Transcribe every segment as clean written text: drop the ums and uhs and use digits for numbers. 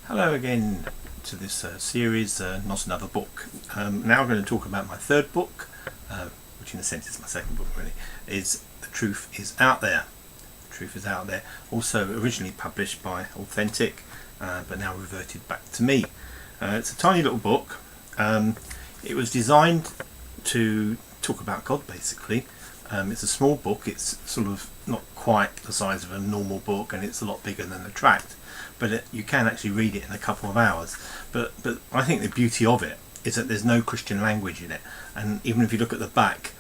Hello again to this series, Not Another Book. Now I'm going to talk about my third book, which in a sense is my second book really, is The Truth Is Out There. The Truth Is Out There, also originally published by Authentic, but now reverted back to me. It's a tiny little book. It was designed to talk about God basically. It's a small book, it's sort of not quite the size of a normal book, and it's a lot bigger than a tract, but you can actually read it in a couple of hours. But I think the beauty of it is that there's no Christian language in it, and even if you look at the back,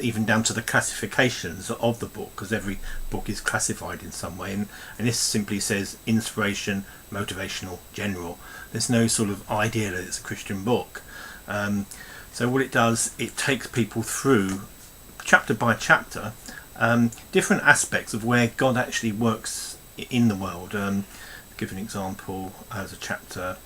even down to the classifications of the book, because every book is classified in some way, and this simply says inspiration, motivational, general. There's no sort of idea that it's a Christian book. So what it does, it takes people through chapter by chapter different aspects of where God actually works in the world. Give an example as a chapter,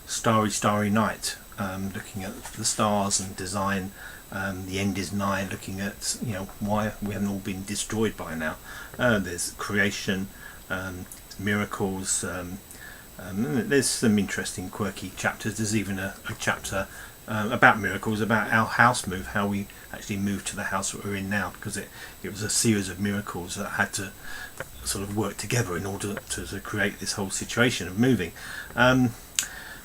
Starry Starry Night, looking at the stars and design. The end is nigh, looking at why we haven't all been destroyed by now. There's creation, miracles, there's some interesting quirky chapters. There's even a chapter about miracles, about our house move, how we actually moved to the house that we're in now, because it was a series of miracles that had to sort of work together in order to create this whole situation of moving.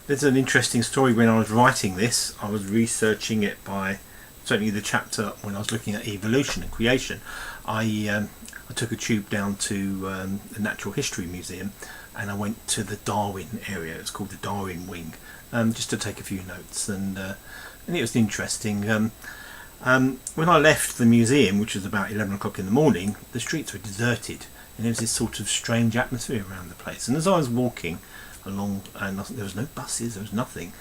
There's an interesting story. When I was writing this, I was researching it by, certainly the chapter when I was looking at evolution and creation, I took a tube down to the Natural History Museum, and I went to the Darwin area. It's called the Darwin Wing, just to take a few notes, and it was interesting. When I left the museum, which was about 11 o'clock in the morning, the streets were deserted, and there was this sort of strange atmosphere around the place. And as I was walking along, and there was no buses, there was nothing,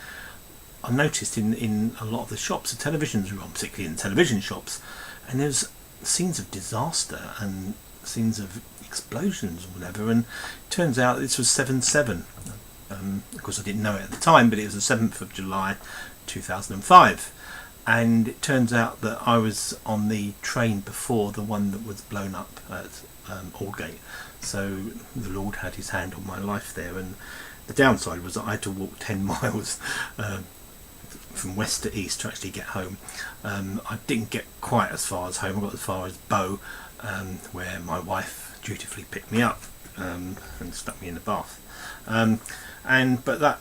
I noticed in a lot of the shops, the televisions were on, particularly in television shops, and there's scenes of disaster and scenes of explosions or whatever. And it turns out this was 7/7. Of course I didn't know it at the time, but it was the 7th of July 2005, and it turns out that I was on the train before the one that was blown up at Aldgate. So the Lord had his hand on my life there, and the downside was that I had to walk 10 miles from west to east to actually get home. I didn't get quite as far as home. I got as far as Bow, where my wife dutifully picked me up and stuck me in the bath. But that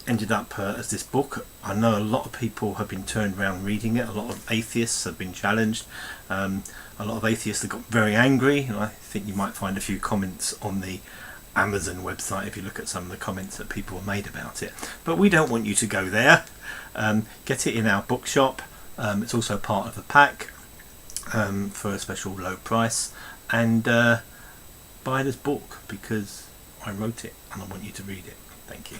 ended up as this book. I know a lot of people have been turned around reading it. A lot of atheists have been challenged. A lot of atheists have got very angry, and I think you might find a few comments on the Amazon website if you look at some of the comments that people have made about it. But we don't want you to go there. Get it in our bookshop. It's also part of a pack for a special low price, and buy this book because I wrote it and I want you to read it. Thank you.